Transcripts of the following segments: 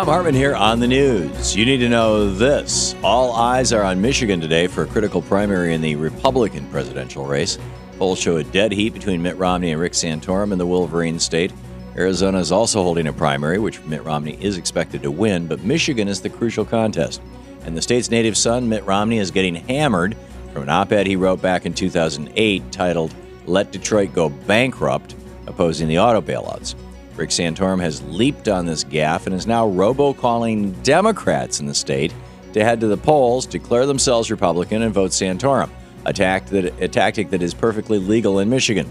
Thom Hartmann here on the news. You need to know this. All eyes are on Michigan today for a critical primary in the Republican presidential race. Polls show a dead heat between Mitt Romney and Rick Santorum in the Wolverine state. Arizona is also holding a primary, which Mitt Romney is expected to win, but Michigan is the crucial contest. And the state's native son, Mitt Romney, is getting hammered from an op-ed he wrote back in 2008 titled, "Let Detroit Go Bankrupt," opposing the auto bailouts. Rick Santorum has leaped on this gaffe and is now robocalling Democrats in the state to head to the polls, declare themselves Republican, and vote Santorum, a tactic that is perfectly legal in Michigan.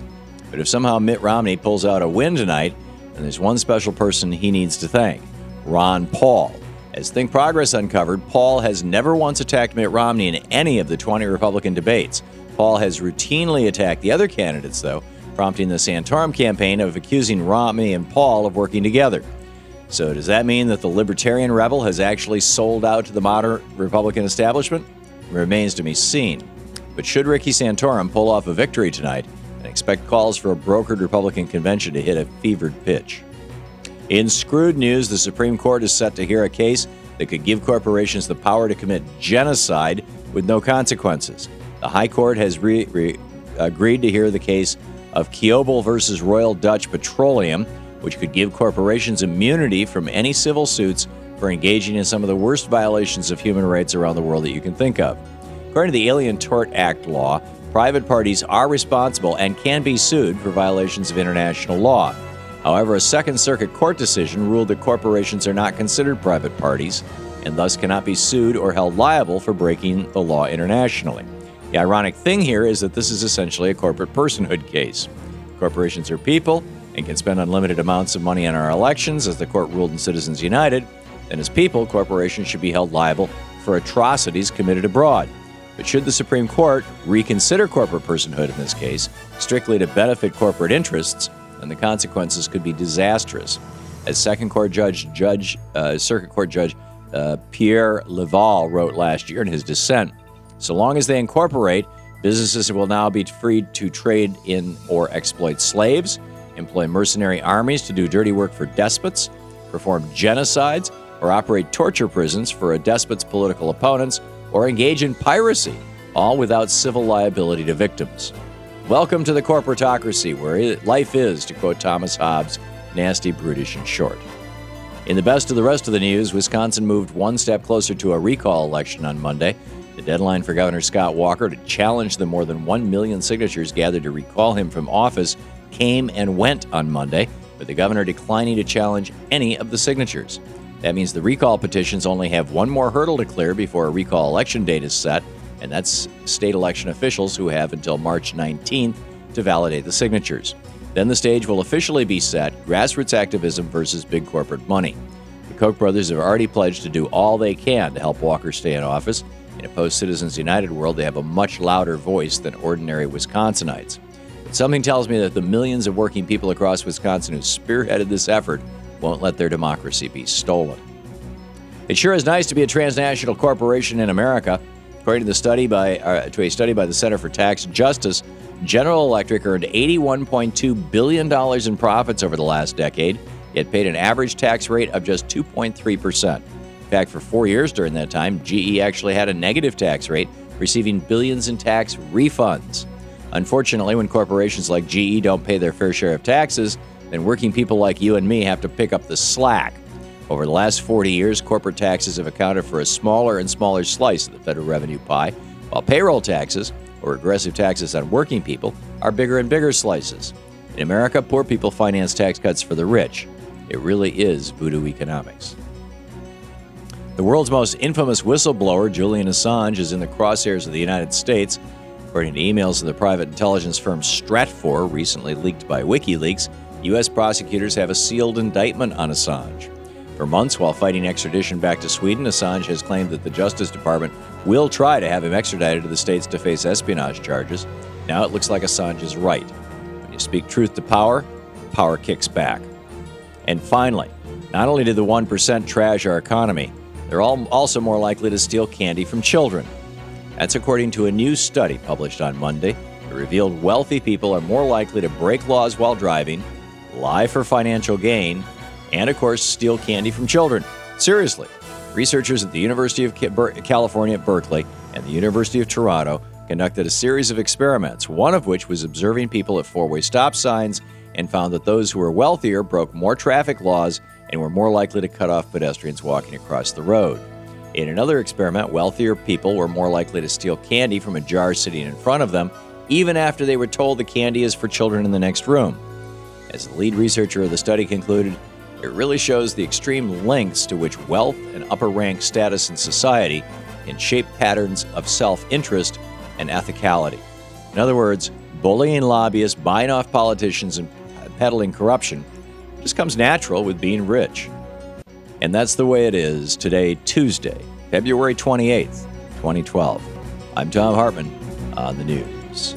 But if somehow Mitt Romney pulls out a win tonight, then there's one special person he needs to thank, Ron Paul. As Think Progress uncovered, Paul has never once attacked Mitt Romney in any of the 20 Republican debates. Paul has routinely attacked the other candidates, though, prompting the Santorum campaign of accusing Romney and Paul of working together. So does that mean that the libertarian rebel has actually sold out to the moderate Republican establishment? It remains to be seen. But should Ricky Santorum pull off a victory tonight, and expect calls for a brokered Republican convention to hit a fevered pitch? In screwed news, the Supreme Court is set to hear a case that could give corporations the power to commit genocide with no consequences. The High Court has agreed to hear the case of Kiobel versus Royal Dutch Petroleum, which could give corporations immunity from any civil suits for engaging in some of the worst violations of human rights around the world that you can think of. According to the Alien Tort Act law, private parties are responsible and can be sued for violations of international law. However, a Second Circuit Court decision ruled that corporations are not considered private parties and thus cannot be sued or held liable for breaking the law internationally. The ironic thing here is that this is essentially a corporate personhood case. Corporations are people and can spend unlimited amounts of money on our elections, as the court ruled in Citizens United. And as people, corporations should be held liable for atrocities committed abroad. But should the Supreme Court reconsider corporate personhood in this case, strictly to benefit corporate interests, then the consequences could be disastrous. As Circuit Court Judge Pierre Laval wrote last year in his dissent, so long as they incorporate, businesses will now be free to trade in or exploit slaves, employ mercenary armies to do dirty work for despots, perform genocides, or operate torture prisons for a despot's political opponents, or engage in piracy, all without civil liability to victims. Welcome to the corporatocracy, where life is, to quote Thomas Hobbes, nasty, brutish, and short. In the best of the rest of the news, Wisconsin moved one step closer to a recall election on Monday. The deadline for Governor Scott Walker to challenge the more than 1 million signatures gathered to recall him from office came and went on Monday, with the governor declining to challenge any of the signatures. That means the recall petitions only have one more hurdle to clear before a recall election date is set, and that's state election officials who have until March 19th to validate the signatures. Then the stage will officially be set, grassroots activism versus big corporate money. The Koch brothers have already pledged to do all they can to help Walker stay in office. In a post-Citizens United world, they have a much louder voice than ordinary Wisconsinites. But something tells me that the millions of working people across Wisconsin who spearheaded this effort won't let their democracy be stolen. It sure is nice to be a transnational corporation in America. According to a study by the Center for Tax Justice, General Electric earned $81.2 billion in profits over the last decade, yet paid an average tax rate of just 2.3%. In fact, for 4 years during that time, GE actually had a negative tax rate, receiving billions in tax refunds. Unfortunately, when corporations like GE don't pay their fair share of taxes, then working people like you and me have to pick up the slack. Over the last 40 years, corporate taxes have accounted for a smaller and smaller slice of the federal revenue pie, while payroll taxes, or regressive taxes on working people, are bigger and bigger slices. In America, poor people finance tax cuts for the rich. It really is voodoo economics. The world's most infamous whistleblower, Julian Assange, is in the crosshairs of the United States. According to emails of the private intelligence firm Stratfor, recently leaked by WikiLeaks, U.S. prosecutors have a sealed indictment on Assange. For months, while fighting extradition back to Sweden, Assange has claimed that the Justice Department will try to have him extradited to the States to face espionage charges. Now it looks like Assange is right. When you speak truth to power, power kicks back. And finally, not only did the 1% trash our economy, they're also more likely to steal candy from children. That's according to a new study published on Monday. It revealed wealthy people are more likely to break laws while driving, lie for financial gain, and, of course, steal candy from children. Seriously, researchers at the University of California at Berkeley and the University of Toronto conducted a series of experiments, one of which was observing people at four-way stop signs, and found that those who were wealthier broke more traffic laws and were more likely to cut off pedestrians walking across the road. In another experiment, wealthier people were more likely to steal candy from a jar sitting in front of them, even after they were told the candy is for children in the next room. As the lead researcher of the study concluded, it really shows the extreme lengths to which wealth and upper-rank status in society can shape patterns of self-interest and ethicality. In other words, bullying lobbyists, buying off politicians, and peddling corruption just comes natural with being rich. And that's the way it is today, Tuesday, February 28th, 2012. I'm Thom Hartmann on the news.